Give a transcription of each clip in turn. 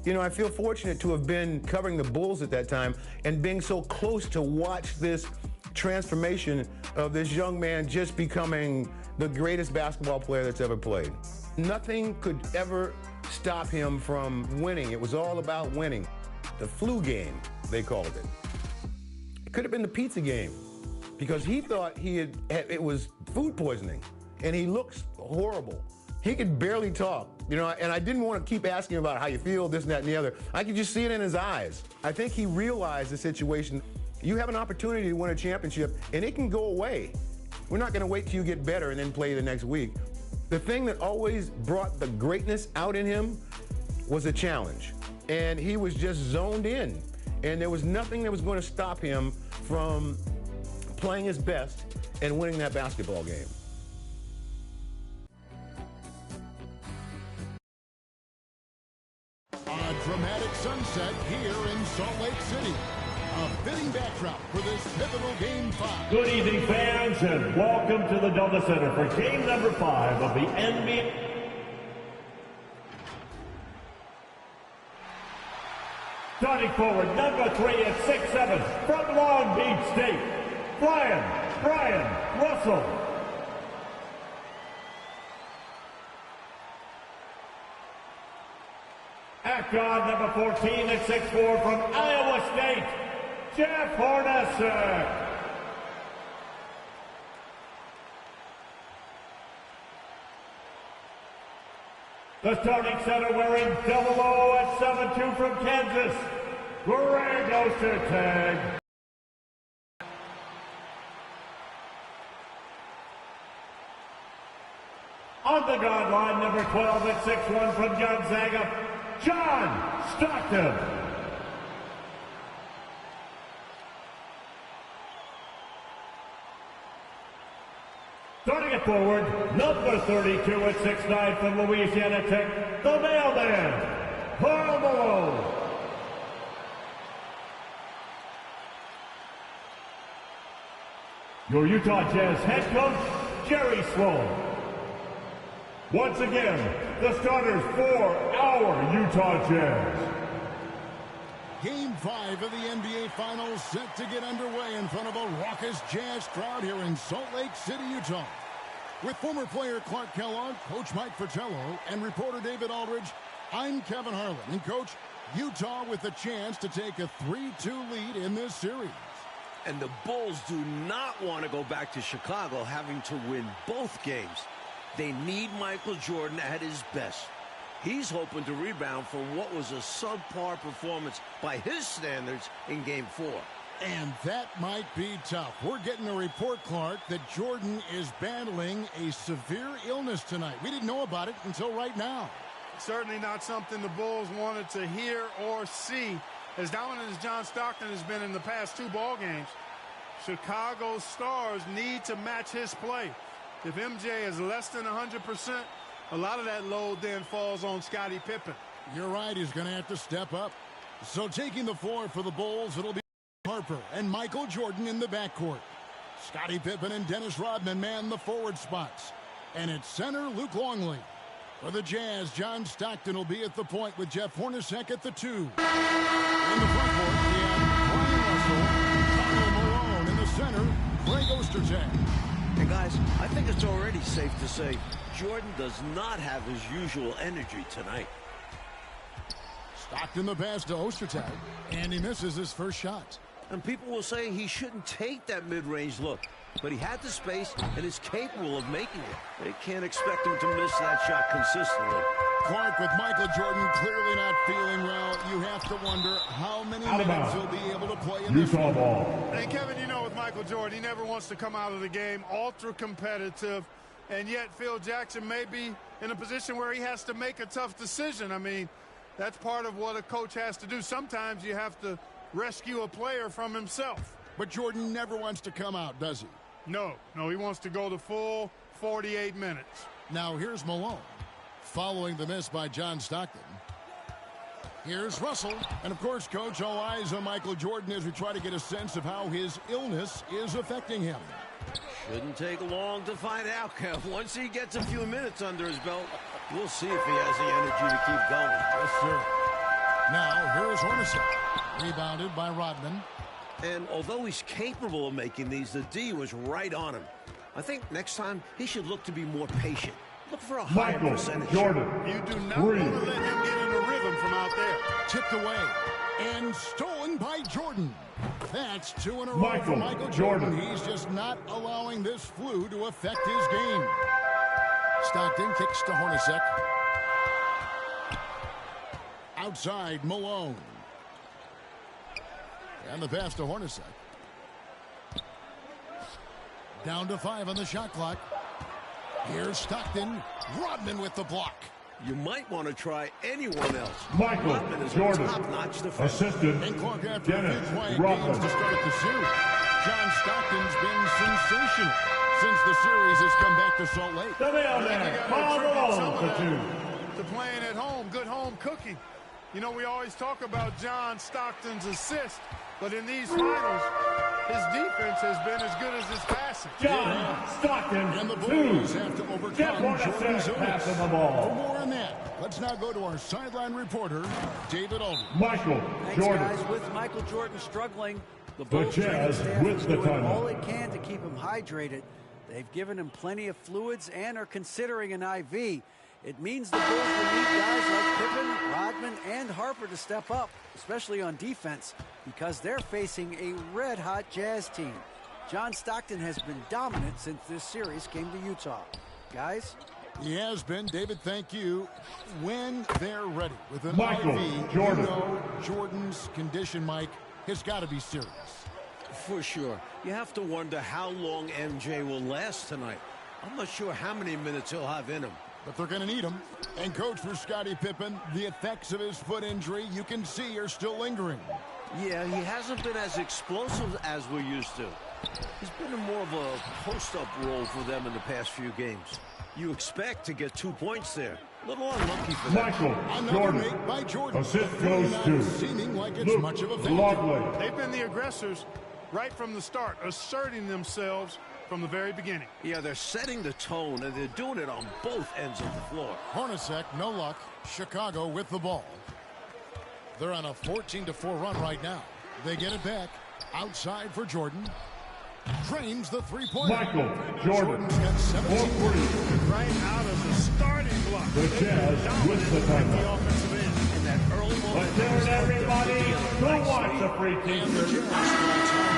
You know, I feel fortunate to have been covering the Bulls at that time and being so close to watch this transformation of this young man just becoming the greatest basketball player that's ever played. Nothing could ever stop him from winning. It was all about winning. The flu game, they called it. It could have been the pizza game because he thought it was food poisoning, and he looks horrible. He could barely talk, you know, and I didn't want to keep asking about how you feel, this and that and the other. I could just see it in his eyes. I think he realized the situation. You have an opportunity to win a championship, and it can go away. We're not going to wait till you get better and then play the next week. The thing that always brought the greatness out in him was a challenge, and he was just zoned in, and there was nothing that was going to stop him from playing his best and winning that basketball game. A dramatic sunset here in Salt Lake City. A fitting backdrop for this pivotal Game 5. Good evening, fans, and welcome to the Doma Center for Game number 5 of the NBA. Starting forward, number 3 at 6'7", from Long Beach State, Brian Russell. At guard, number 14 at 6'4", from Iowa State, Jeff Hornacek. The starting center wearing double O at 7'2" from Kansas, Greg Ostertag. On the guard line, number 12 at 6'1" from Gonzaga, John Stockton. Starting at forward, number 32 at 6'9" from Louisiana Tech, the mailman, Karl Malone. Your Utah Jazz head coach, Jerry Sloan. Once again, the starters for our Utah Jazz. Game 5 of the NBA Finals set to get underway in front of a raucous Jazz crowd here in Salt Lake City, Utah. With former player Clark Kellogg, Coach Mike Fratello, and reporter David Aldridge, I'm Kevin Harlan. And Coach, Utah with a chance to take a 3-2 lead in this series. And the Bulls do not want to go back to Chicago having to win both games. They need Michael Jordan at his best. He's hoping to rebound from what was a subpar performance by his standards in Game 4. And that might be tough. We're getting a report, Clark, that Jordan is battling a severe illness tonight. We didn't know about it until right now. Certainly not something the Bulls wanted to hear or see. As dominant as John Stockton has been in the past 2 ball games, Chicago's stars need to match his play. If MJ is less than 100%, a lot of that load then falls on Scottie Pippen. You're right, he's going to have to step up. So taking the floor for the Bulls, it'll be Harper and Michael Jordan in the backcourt. Scottie Pippen and Dennis Rodman man the forward spots. And at center, Luke Longley. For the Jazz, John Stockton will be at the point with Jeff Hornacek at the 2. In the front court, we have Brian Russell, Karl Malone in the center, Greg Ostertag. And guys, I think it's already safe to say Jordan does not have his usual energy tonight. Stockton the pass to Ostertag, and he misses his first shot. And people will say he shouldn't take that mid-range look, but he had the space and is capable of making it. They can't expect him to miss that shot consistently. Clark, with Michael Jordan clearly not feeling well, you have to wonder how many minutes he'll be able to play in this Utah ball. And Kevin, you know with Michael Jordan, he never wants to come out of the game ultra competitive, and yet Phil Jackson may be in a position where he has to make a tough decision. I mean, that's part of what a coach has to do. Sometimes you have to rescue a player from himself. But Jordan never wants to come out, does he? No, he wants to go the full 48 minutes. Now here's Malone. Following the miss by John Stockton. Here's Russell. And, of course, Coach, all eyes on Michael Jordan as we try to get a sense of how his illness is affecting him. Shouldn't take long to find out, Kev. Once he gets a few minutes under his belt, we'll see if he has the energy to keep going. Yes, sir. Now, here is Hornacek. Rebounded by Rodman. And although he's capable of making these, the D was right on him. I think next time he should look to be more patient. Look for a higher percentage. Jordan. You do not want to let him get in a rhythm from out there. Tipped away and stolen by Jordan. That's 2 in a row for Michael Jordan. He's just not allowing this flu to affect his game. Stockton kicks to Hornacek. Outside, Malone. And the pass to Hornacek. Down to 5 on the shot clock. Here's Stockton. Rodman with the block. You might want to try anyone else. Michael Rodman is Jordan. a top-notch defender. Assistant And Clark after a Dennis few quiet Rodman. games to start the series. John Stockton's been sensational since the series has come back to Salt Lake. The mailman, Paul Malone for 2. To playing at home, good home cooking. You know, we always talk about John Stockton's assist, but in these finals, his defense has been as good as his passing. John Stockton, And the 2. Bulls have to Jeff overcome Jordan's Hornacek passing the For ball. more on that, let's now go to our sideline reporter, David Aldridge. Michael Thanks, Jordan. guys. With Michael Jordan struggling, the The Bulls training Jazz staff with is the doing timeout. all it can to keep him hydrated. They've given him plenty of fluids and are considering an IV. It means the Bulls will need guys like Pippen, Rodman, and Harper to step up, especially on defense, because they're facing a red-hot Jazz team. John Stockton has been dominant since this series came to Utah. Guys? He has been. David, thank you. When they're ready with an Michael IV, Jordan. you know Jordan's condition, Mike, has got to be serious. For sure. You have to wonder how long MJ will last tonight. I'm not sure how many minutes he'll have in him. But they're going to need him. And coach, for Scottie Pippen, the effects of his foot injury, you can see, are still lingering. Yeah, he hasn't been as explosive as we're used to. He's been in more of a post-up role for them in the past few games. You expect to get 2 points there. A little unlucky for them. Michael Another Jordan. make by Jordan. Assist goes Not to seeming like it's Luke much of a factor. Longley. They've been the aggressors right from the start, asserting themselves from the very beginning. Yeah, they're setting the tone, and they're doing it on both ends of the floor. Hornacek, no luck. Chicago with the ball. They're on a 14-4 run right now. They get it back. Outside for Jordan. Drains the three-pointer. Michael Jordan. Jordan's got 17. 4-3. Right out of the starting block. The Jazz with the At timeout. the offensive end. And that early moment. Let's hear it, everybody. Who wants a free t-shirt?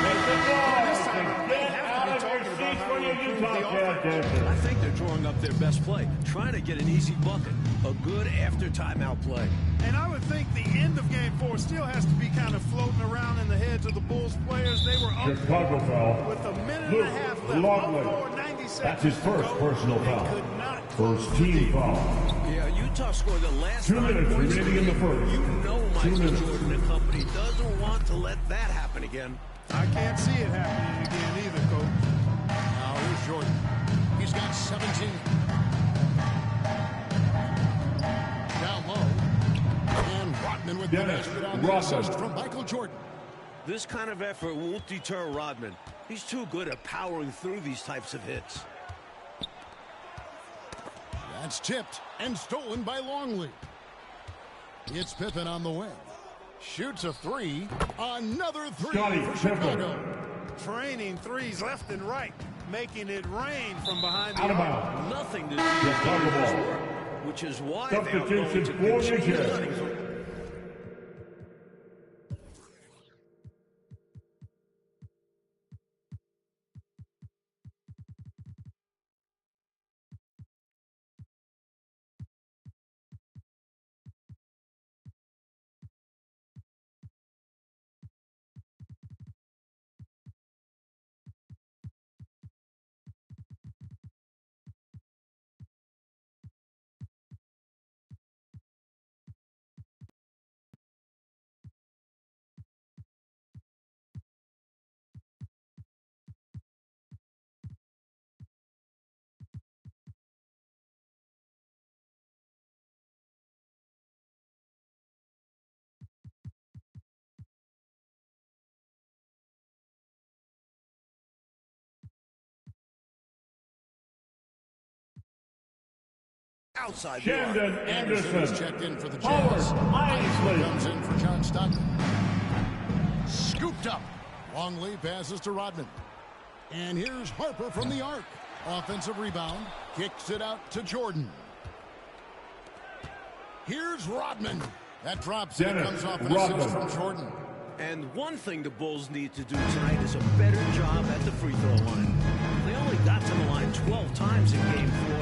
Make the noise and get out of your seats when you Utah Jazz dancers. I think they're drawing up their best play, trying to get an easy bucket. A good after-timeout play. And I would think the end of Game 4 still has to be kind of floating around in the heads of the Bulls players. They were up Chicago foul. with a minute Luke and a half left. Longley. Up 4, 90 seconds That's his to first go. personal They foul. could not close First the team deal. foul. Yeah, Utah scored the last 2 9 minutes points. remaining in the first. You know 2 Michael minutes. Jordan and company doesn't want to let that happen again. I can't see it happening again either, Coach. Now here's Jordan. He's got 17. Down low. And Rodman with the Dennis basket on the Rodman. assist from Michael Jordan. This kind of effort won't deter Rodman. He's too good at powering through these types of hits. That's tipped and stolen by Longley. It's Pippen on the wing. Shoots a three. Another three Scottie for Pippen. Chicago. Training threes left and right, making it rain from behind the Out of arc. bounds. Nothing to do with Chicago this ball. work, which is why they are going Substitution to for the continue Jazz. letting them outside the arc. Shandon Anderson is Anderson. checked in for the Howard Jazz. Isley. Comes in for John Stockton. Scooped up. Longley passes to Rodman. And here's Harper from the arc. Offensive rebound. Kicks it out to Jordan. Here's Rodman. That drops and it comes off an assist from Jordan. And one thing the Bulls need to do tonight is a better job at the free throw line. They only got to the line 12 times in Game 4,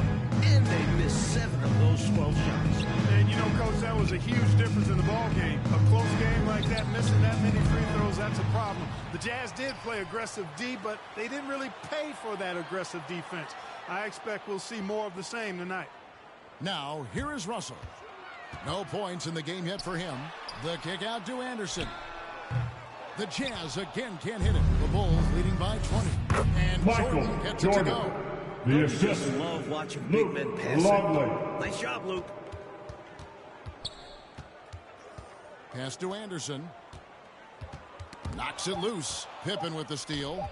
and they missed 7 of those 12 shots. And you know, Coach, that was a huge difference in the ball game. A close game like that, missing that many free throws, that's a problem. The Jazz did play aggressive D, but they didn't really pay for that aggressive defense. I expect we'll see more of the same tonight. Now, here is Russell. No points in the game yet for him. The kick out to Anderson. The Jazz again can't hit it. The Bulls leading by 20. And Jordan gets it to go. The I assist. just love watching big Luke men pass. Longley. Nice job, Luke. Pass to Anderson. Knocks it loose. Pippen with the steal.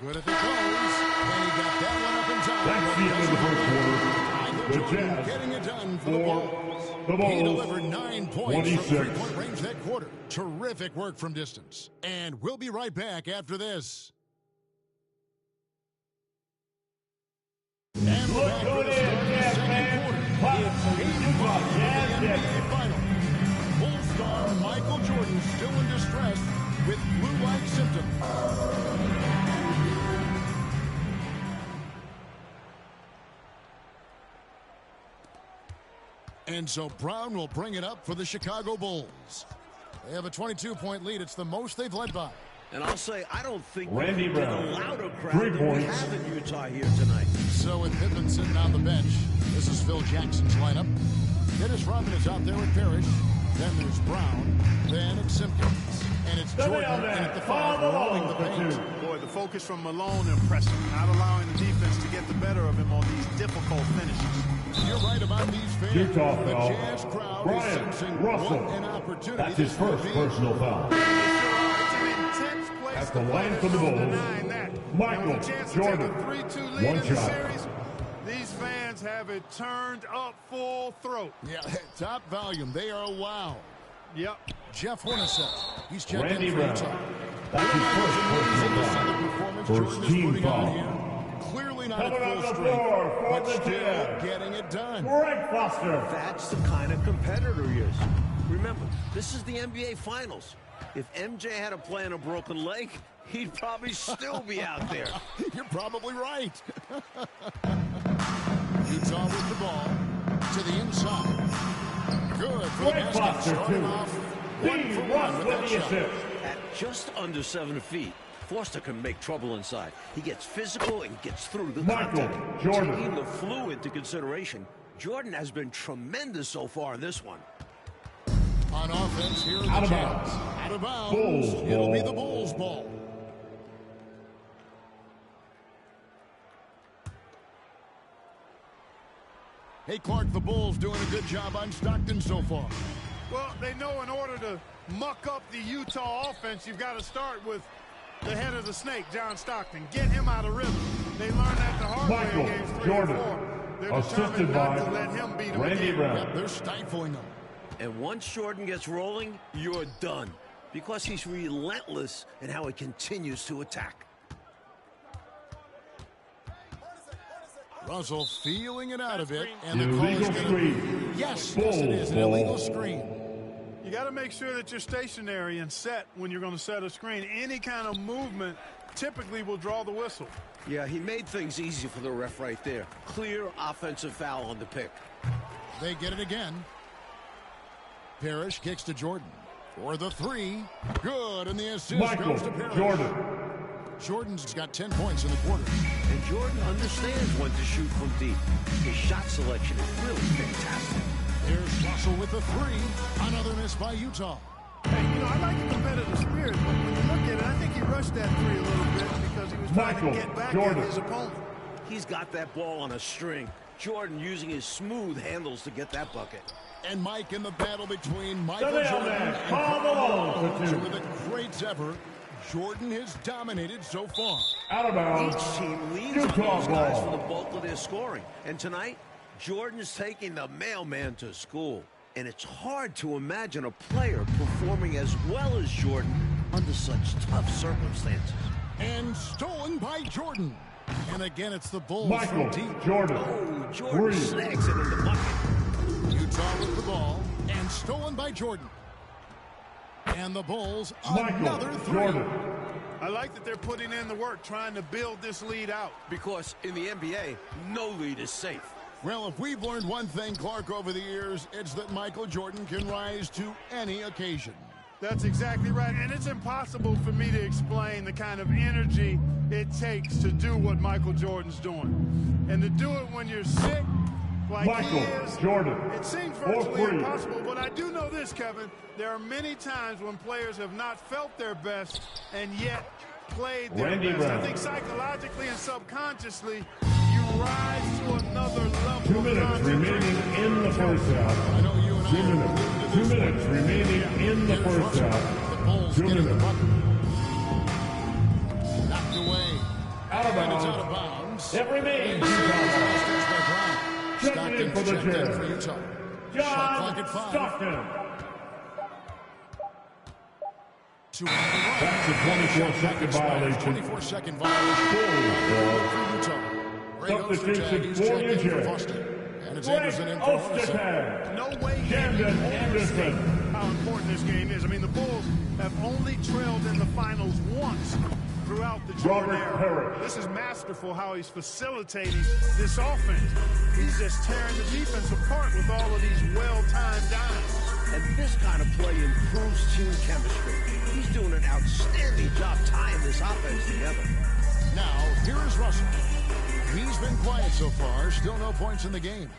Good at the close. And he got that one up in time. That's the end of the first quarter. The Jordan Jazz getting it done for the for Bulls. the He Bulls. delivered 9 points 26. from three-point range that quarter. Terrific work from distance. And we'll be right back after this. And we're Look back who for it the is, start of the Jazz second fans. quarter. Bucks, It's Game Utah 5 of Jazz the NBA Jets. Final. Bull star Michael Jordan still in distress with flu-like symptoms. And so Brown will bring it up for the Chicago Bulls. They have a 22-point lead. It's the most they've led by. And I'll say, I don't think Randy we get Brown. a louder 3 crowd than we points. have in Utah here tonight. So with Pippen sitting on the bench, this is Phil Jackson's lineup. Dennis Rodman is out there with Parrish. Then there's Brown. Then it's Simpkins. And it's Jordan in at the 5, rolling the paint. Boy, the focus from Malone impressive, not allowing the defense to get the better of him on these difficult finishes. You're right about these fans. Utah The foul. Jazz crowd Brian is sensing Russell. what an opportunity. That's his this will first be. personal foul. It's an intense place At to the play. line for the There's no Bulls, denying that. Michael And with a chance Jordan. to take a 3-2 lead One in the shot. series, these fans have it turned up full throat. Yeah, top volume. They are loud. Yep. Jeff Hornacek. He's checked Randy in for Brown. Utah. That's his first personal Performance foul. Jordan First is team putting on foul. here. Clearly not Coming at on full the strength, floor for but the still Jazz. getting it done. Greg Foster. That's the kind of competitor he is. Remember, this is the NBA Finals. If MJ had to play on a broken leg, he'd probably still be out there. You're probably right. Utah with the ball to the inside. Good for the Greg basket. Foster, Starting too. off D. 1 for 1 Russ with with that the shot. assist. At just under 7 feet, Foster can make trouble inside. He gets physical and gets through the Michael contact. Jordan. Taking the flu into consideration, Jordan has been tremendous so far in this one. On offense, here are the Out of Jazz. bounds. Out of bounds. Bulls It'll be ball. the Bulls' ball. Hey, Clark, the Bulls doing a good job on Stockton so far. Well, they know in order to muck up the Utah offense, you've got to start with the head of the snake, John Stockton. Get him out of rhythm. They learned that the hard way in Michael games 3 Jordan. and 4. They're Assisted determined not by to let him beat them Randy again. Brown. Yep, they're stifling them. And once Jordan gets rolling, you're done. Because he's relentless in how he continues to attack. Russell feeling it out of it. And the call is Illegal gonna- screen. Yes, yes, it is. An Bulls illegal ball. screen. You got to make sure that you're stationary and set when you're going to set a screen. Any kind of movement typically will draw the whistle. Yeah, he made things easy for the ref right there. Clear offensive foul on the pick. They get it again. Parrish kicks to Jordan for the 3. Good, and the assist Michael goes to Parrish. Jordan. Jordan's got 10 points in the quarter. And Jordan understands when to shoot from deep. His shot selection is really fantastic. Here's Russell with the 3. Another miss by Utah. Hey, you know, I like the competitive spirit, but when you look at it, I think he rushed that 3 a little bit because he was trying Michael to get back Jordan. at his opponent. He's got that ball on a string. Jordan using his smooth handles to get that bucket. And Mike in the battle between Michael The Jordan mailman, and Paul Malone for 2. Two of the greats ever. Jordan has dominated so far. Out of bounds. Each team leans Utah on those guys ball. for the bulk of their scoring. And tonight, Jordan's taking the mailman to school, and it's hard to imagine a player performing as well as Jordan under such tough circumstances. And stolen by Jordan. And again, it's the Bulls Michael from deep. Jordan. Oh, Jordan snags it in the bucket. Utah with the ball, and stolen by Jordan. And the Bulls, another Michael three. Jordan. I like that they're putting in the work, trying to build this lead out. Because in the NBA, no lead is safe. Well, if we've learned one thing, Clark, over the years, it's that Michael Jordan can rise to any occasion. That's exactly right. And it's impossible for me to explain the kind of energy it takes to do what Michael Jordan's doing. And to do it when you're sick, like Michael he is, Jordan. it seems virtually impossible. But I do know this, Kevin. There are many times when players have not felt their best and yet played their Randy best. Brown. I think psychologically and subconsciously, you rise to another level. 2 minutes remaining in the first half. I know you and 2 I minutes. 2 minutes remaining in the first half. The Bulls 2 get in the minutes. bucket. Knocked away. Out of And it's out bounds. of bounds. It remains Utah. Checking in for the checked in Jazz. for Utah. Shot clock John at 5. Stockton. Two on the run. That's a 24-second violation. 24-second violation. Bulls For Utah. Greg Substitution Ostertag, he's for checked in for Jazz. Boston. And it's Greg Anderson in for Hornacek. Ostertag. No way Camden can you overstate Anderson. how important this game is. I mean, the Bulls have only trailed in the finals once throughout the Jordan Robert era. Parrish. This is masterful how he's facilitating this offense. He's just tearing the defense apart with all of these well-timed dimes. And this kind of play improves team chemistry. He's doing an outstanding job tying this offense together. Now, here is Russell. He's been quiet so far. Still no points in the game.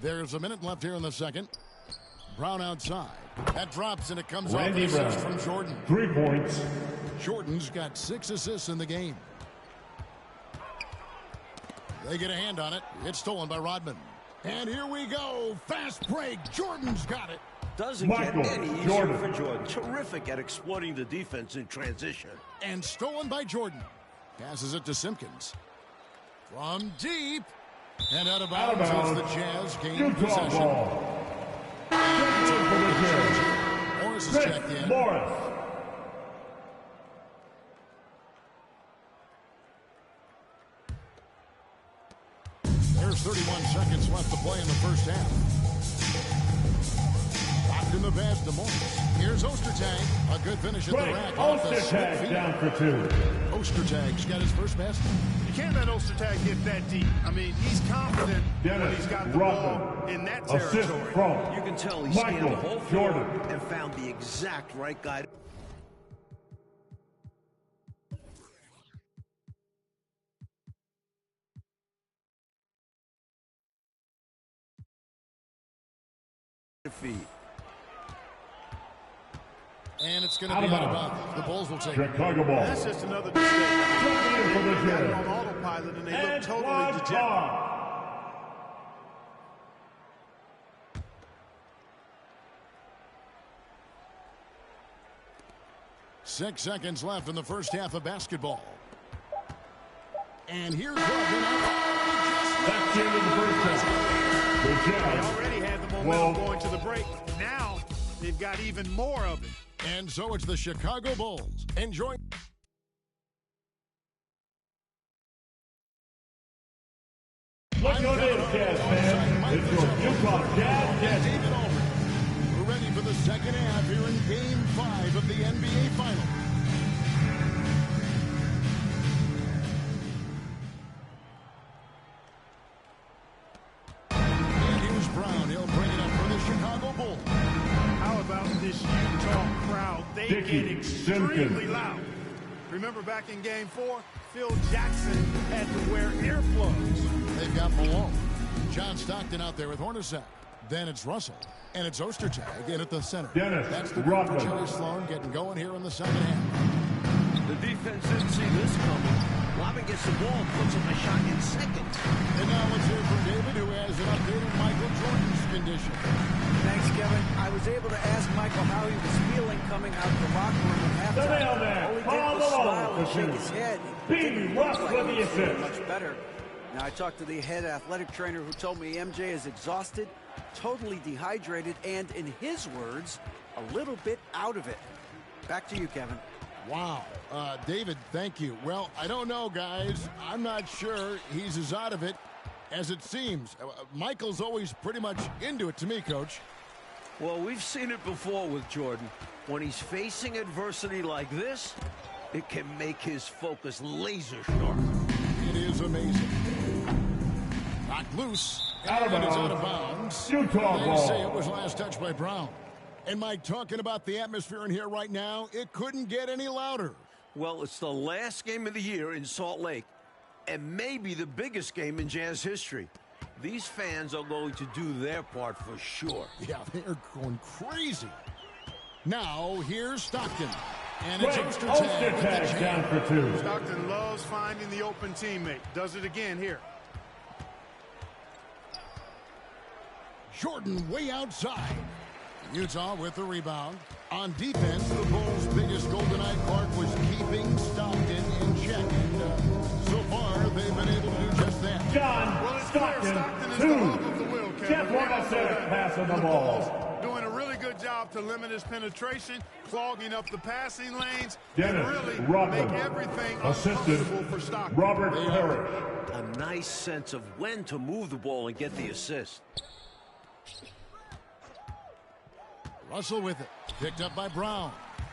There's a minute left here in the second. Brown outside. That drops, and it comes off an Randy Brown. assist from Jordan. 3 points. Jordan's got 6 assists in the game. They get a hand on it. It's stolen by Rodman. And here we go. Fast break. Jordan's got it. Doesn't Michael get any easier Jordan. for Jordan. Terrific at exploiting the defense in transition. And stolen by Jordan. Passes it to Simpkins. From deep. And out of Out of bounds as bounds. the Jazz gain Utah possession. ball. Checking in for the Jazz. Morris is checked Chris in. Morris. There's 31 seconds left to play in the first half. Locked in the pass to Morris. Here's Ostertag. A good finish at the Greg rack. Off the slip Ostertag feed. down for 2. Ostertag's got his first basket. You can't let Ostertag get that deep. I mean, he's confident when Dennis he's got the Rodman. ball in that Assist territory. from You can tell he scanned the Michael whole floor Jordan. and found the exact right guy. Feet. And it's going to Out be of out of bounds. bounds. The Bulls will take it. Chicago ball. That's just another mistake. Checking in for the They got it on Jazz. autopilot and they look And totally Quad dejected. Bar. Six seconds left in the first half of basketball. And here's Rodman. That's the end of the first half. The They Jazz. already had the momentum Well- going to the break. Now they've got even more of it. And so it's the Chicago Bulls. Enjoy. Look who it is, Jazz fans. It's your Utah Jazz. Jazz. David Aldridge. We're ready for the second half here in Game 5 of the NBA Finals. And here's Brown. He'll bring it up for the Chicago Bulls. How about this Utah crowd? They Dickey get extremely Simpkins. loud. Remember back in Game 4, Phil Jackson had to wear earplugs. They've got Malone. John Stockton out there with Hornacek. Then it's Russell. And it's Ostertag in at the center. Dennis That's the group for Rodman. Jerry Sloan getting going here in the second half. The defense didn't see this coming. Robin gets the ball, puts up a shot in seconds. And now let's hear from David, who has an update on Michael Jordan's condition. Thanks, Kevin. I was able to ask Michael how he was feeling coming out of the locker room at The halftime. mailman, All he did Paul was smile Malone, and shake his head. B. Russ with the assist. Much better. Now, I talked to the head athletic trainer who told me MJ is exhausted, totally dehydrated, and in his words, a little bit out of it. Back to you, Kevin. Wow. David, thank you. Well, I don't know, guys. I'm not sure he's as out of it as it seems. Michael's always pretty much into it to me, Coach. Well, we've seen it before with Jordan. When he's facing adversity like this, it can make his focus laser sharp. It is amazing. Knocked loose. Out of And it's out bounds. of bounds. Utah They ball. say it was last touched by Brown. And Mike, talking about the atmosphere in here right now, it couldn't get any louder. Well, it's the last game of the year in Salt Lake, and maybe the biggest game in Jazz history. These fans are going to do their part for sure. Yeah, they're going crazy. Now, here's Stockton. And it's Great. Ostertag with the Ostertag down jam. for 2. Stockton loves finding the open teammate. Does it again here. Jordan way outside. Utah with the rebound. On defense, the Bulls' biggest GoldenEye part was keeping Stockton in check. And so far, they've been able to do just that. John Well, it's clear Stockton, Stockton is 2. the hub of the will, Kevin. Jeff We all know Hornacek that. passing the The ball. Bulls doing a really good job to limit his penetration, clogging up the passing lanes, Dennis and really Rodman. make everything Assistant uncomfortable for Stockton. Robert Parrish. A nice sense of when to move the ball and get the assist. Russell with it. Picked up by Brown.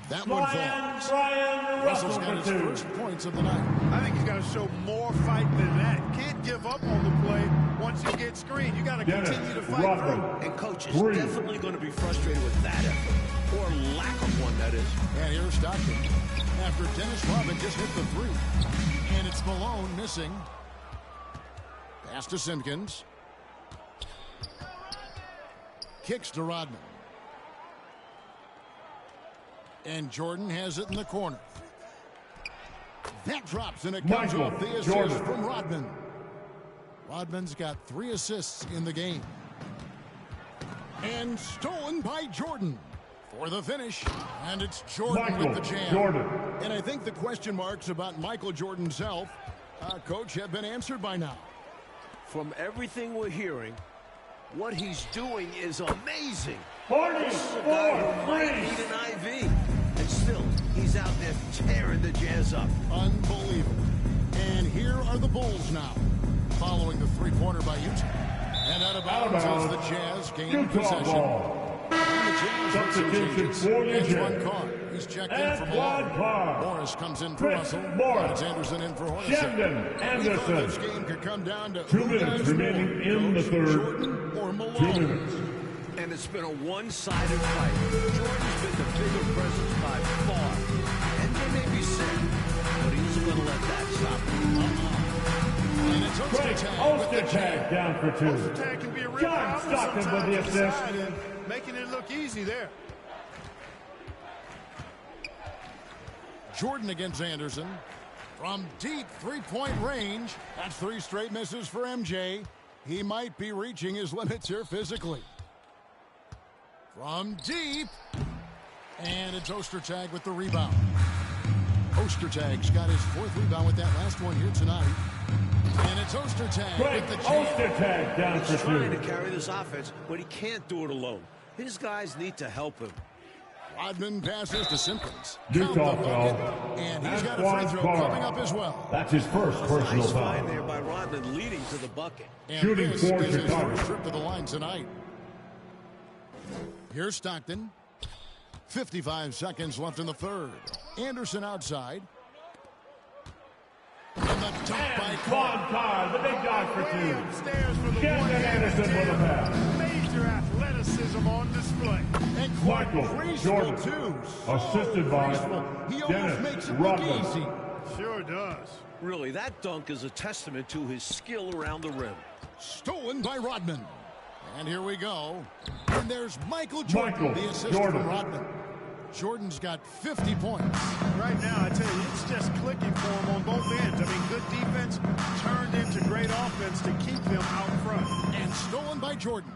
That one Brian falls. Russell Russell's got for his 2. first points of the night. I think he's got to show more fight than that. Can't give up on the play once you get screened. You got to Dennis continue to fight Rodman. through. And Coach is 3. definitely going to be frustrated with that effort, or lack of one, that is. And here's Stockton. After Dennis Rodman just hit the 3. And it's Malone missing. Pass to Simpkins. Kicks to Rodman. And Jordan has it in the corner. That drops, and it comes Michael off the assist Jordan. from Rodman. Rodman's got 3 assists in the game. And stolen by Jordan for the finish. And it's Jordan Michael with the jam. Jordan. And I think the question marks about Michael Jordan's health, Coach, have been answered by now. From everything we're hearing, what he's doing is amazing. Horny This is a guy who might need an IV. And still, he's out there tearing the Jazz up. Unbelievable. And here are the Bulls now, following the three-pointer by Utah. And out of bounds as the Jazz gain Utah possession. ball. And the Jazz with some Substitution changes. for It's Utah. one car. He's checked in for Antoine Malone. Carr. Morris comes in for Chris Russell. Morris. It's Anderson in for Hornacek. Shandon We thought Anderson. this game could come down to 2 who minutes does remaining more, in the Coach, third. Jordan or 2 Malone. minutes. And it's been a one-sided fight. Jordan's been the bigger presence by far. And they may be sick, but he isn't going to let that stop him. And it's Great Ostertag with the Ostertag jam. down for 2. Ostertag can be a real John problem Stockton with sometimes the assist. inside and making it look easy there. Jordan against Anderson. From deep three-point range. That's 3 straight misses for MJ. He might be reaching his limits here physically. From deep. And it's Ostertag with the rebound. Ostertag's got his 4th rebound with that last one here tonight. And it's Ostertag Great with the jam. Ostertag down He's for trying 2. to carry this offense, but he can't do it alone. His guys need to help him. Rodman passes to Simpkins. Utah Count the bucket. foul. And he's got a free Antoine throw Carr. coming up as well. That's his first personal Nice find foul. there by Rodman, leading to the bucket. And Shooting this for is his Chicago. first trip to the line tonight. Here's Stockton. 55 seconds left in the third. Anderson outside. And the dunk by Carr. Antoine Carr, the big dog for Way 2. upstairs for the Shandon one-handed Anderson with a jam. pass. Major athleticism on display. And quite Michael graceful, Jordan, too. assisted by graceful. He almost Dennis makes it Rodman. look easy. Sure does. Really, that dunk is a testament to his skill around the rim. Stolen by Rodman. And here we go. And there's Michael Jordan, Michael the assist Jordan. from Rodman. Jordan's got 50 points. Right now, I tell you, it's just clicking for him on both ends. I mean, good defense turned into great offense to keep them out front. And stolen by Jordan.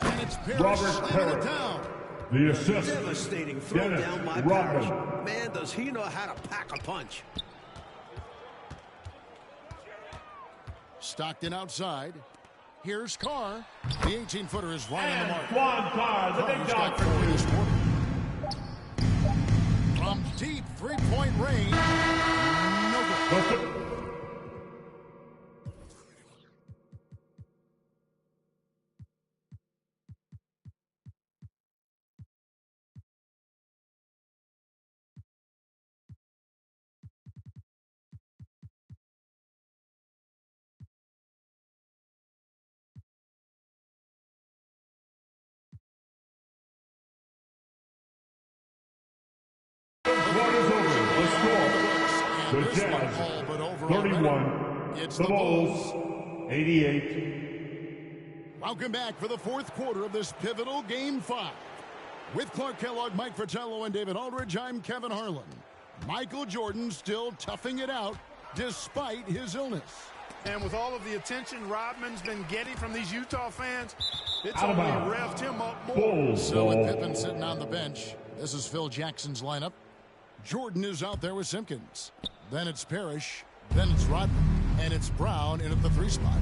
And it's Parrish Robert slamming Parrish. it down. The assist. Devastating throw Dennis down by Rodman. Parrish. Man, does he know how to pack a punch. Stockton outside. Here's Carr. The 18-footer is right on the mark. Juan Carr, the big dog for for this two. quarter. From deep three-point range. No good. What is over? The score. The Jazz, 31. It's The Bulls, 88. Welcome back for the fourth quarter of this pivotal Game 5. With Clark Kellogg, Mike Fratello, and David Aldridge, I'm Kevin Harlan. Michael Jordan still toughing it out despite his illness. And with all of the attention Rodman's been getting from these Utah fans, it's Out of only bounds. revved him up more. Bulls So with ball. Pippen sitting on the bench, this is Phil Jackson's lineup. Jordan is out there with Simpkins. Then it's Parrish. Then it's Rodman. And it's Brown in at the 3 spot.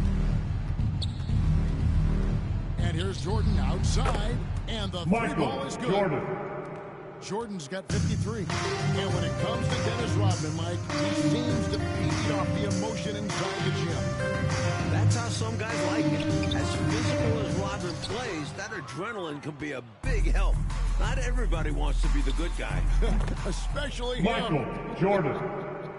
And here's Jordan outside. And the 3 ball is good. Jordan. Jordan's got 53. And when it comes to Dennis Rodman, Mike, he seems to feed off the emotion inside the gym. That's how some guys like it. As physical as Rodman plays, that adrenaline can be a big help. Not everybody wants to be the good guy. Especially Michael him. Jordan.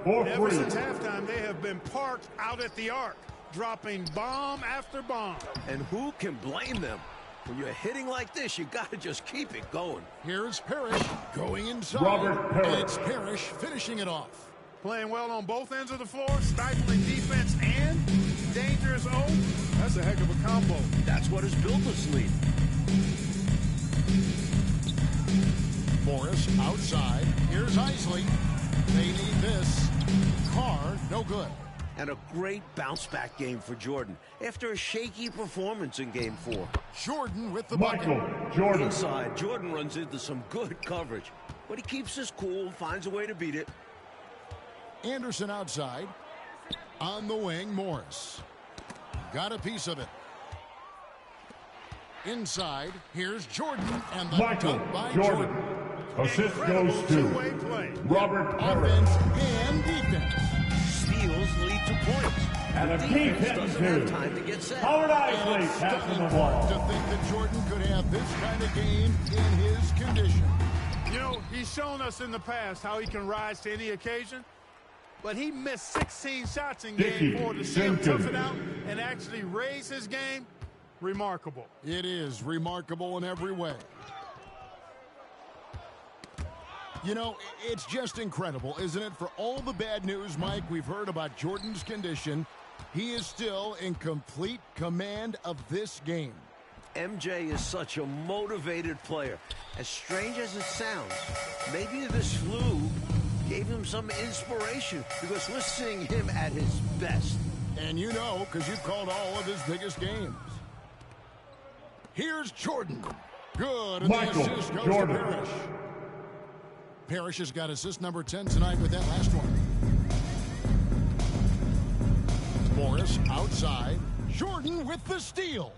For Ever free. since halftime, they have been parked out at the arc, dropping bomb after bomb. And who can blame them? When you're hitting like this, you got to just keep it going. Here's Parrish going inside. Robert Parrish. And it's Parrish finishing it off. Playing well on both ends of the floor, stifling defense and dangerous O. That's a heck of a combo. That's what has built this lead. Morris outside. Here's Isley. They need this. Carr, no good. And a great bounce-back game for Jordan after a shaky performance in Game 4. Jordan with the bucket. Michael Jordan. Inside, Jordan runs into some good coverage, but he keeps his cool, finds a way to beat it. Anderson outside. On the wing, Morris. Got a piece of it. Inside, here's Jordan. And the Michael dunk by Jordan. Assist goes Two-way to play. Robert Parrish. Offense and defense. Steals lead to points. And a The key defense hit doesn't have to time to get set. Howard And Isley it's passing stunning the ball. to think that Jordan could have this kind of game in his condition. You know, he's shown us in the past how he can rise to any occasion, but he missed 16 shots in Dickey Game 4 to see him tough Simpkins. it out and actually raise his game. Remarkable. It is remarkable in every way. You know, it's just incredible, isn't it? For all the bad news, Mike, we've heard about Jordan's condition, he is still in complete command of this game. MJ is such a motivated player. As strange as it sounds, maybe this flu gave him some inspiration because we're seeing him at his best. And you know, because you've called all of his biggest games. Here's Jordan. Good. And Michael the assist goes Jordan. to Parrish. Parrish has got assist number 10 tonight with that last one. Morris outside. Jordan with the steal.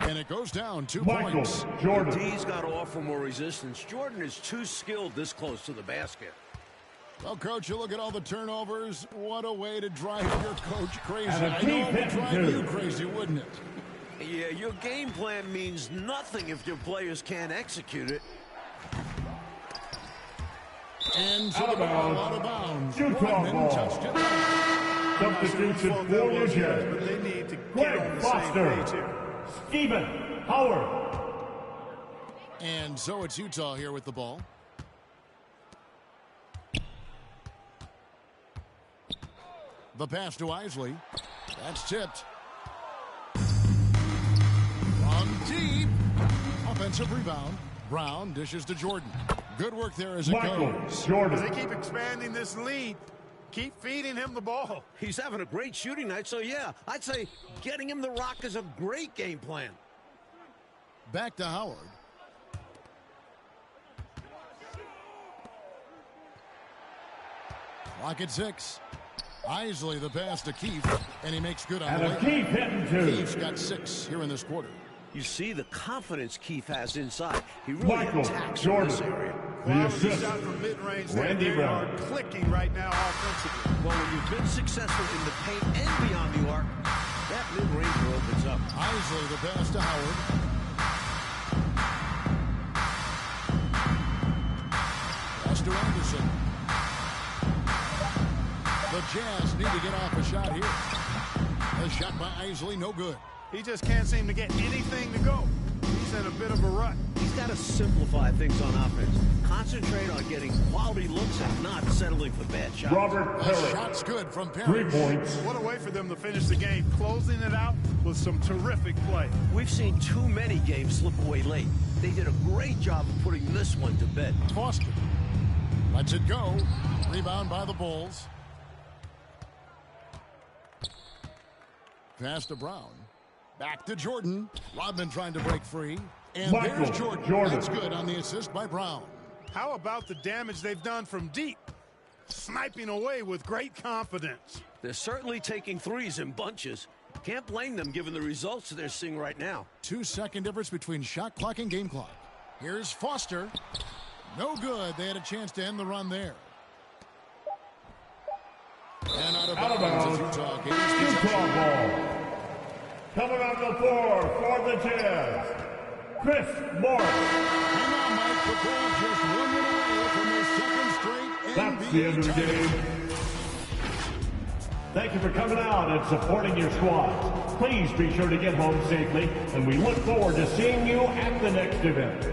And it goes down 2 Michael points. Jordan. D's got to offer more resistance. Jordan is too skilled this close to the basket. Well, Coach, you look at all the turnovers. What a way to drive your coach crazy. And a I key know it would hit, drive too. you crazy, wouldn't it? Yeah, your game plan means nothing if your players can't execute it. And to Out the of ball, bounds. out of bounds. Utah Rodman ball. touched it. Substitution for the But Jazz. they need to get Greg on the same Foster. page here. Stephen Howard. And so it's Utah here with the ball. The pass to Isley. That's tipped. From deep. Offensive rebound. Brown dishes to Jordan. Good work there as it Michael goes. As Jordan. they keep expanding this lead, keep feeding him the ball. He's having a great shooting night, so yeah, I'd say getting him the rock is a great game plan. Back to Howard. Clock at 6. Isley the pass to Keefe, and he makes good on And the a way. Keefe hitting 2. Keefe's got 6 here in this quarter. You see the confidence Keefe has inside. He really Michael attacks Jordan. in this area. The Quality assist. shot from mid-range. Randy They Brown. are clicking right now offensively. Well, when you've been successful in the paint and beyond the arc, that mid-ranger opens up. Isley the pass to Howard. Pass to Anderson. The Jazz need to get off a shot here. A shot by Isley, no good. He just can't seem to get anything to go. He's in a bit of a rut. He's got to simplify things on offense. Concentrate on getting quality looks and not settling for bad shots. Robert The Perry. shot's good from 3 Perry. points. What a way for them to finish the game, closing it out with some terrific play. We've seen too many games slip away late. They did a great job of putting this one to bed. Foster lets it go. Rebound by the Bulls. Pass to Brown. Back to Jordan. Rodman trying to break free. And Michael there's Jordan. Jordan. That's good on the assist by Brown. How about the damage they've done from deep? Sniping away with great confidence. They're certainly taking threes in bunches. Can't blame them given the results they're seeing right now. 2-second difference between shot clock and game clock. Here's Foster. No good. They had a chance to end the run there. And out of bounds. Utah gains possession. Utah ball. Coming on the floor for the Jazz, Chris Morris. And now Mike Capel just 1 minute away from his second straight That's the end of the NBA title. game. Thank you for coming out and supporting your squad. Please be sure to get home safely, and we look forward to seeing you at the next event.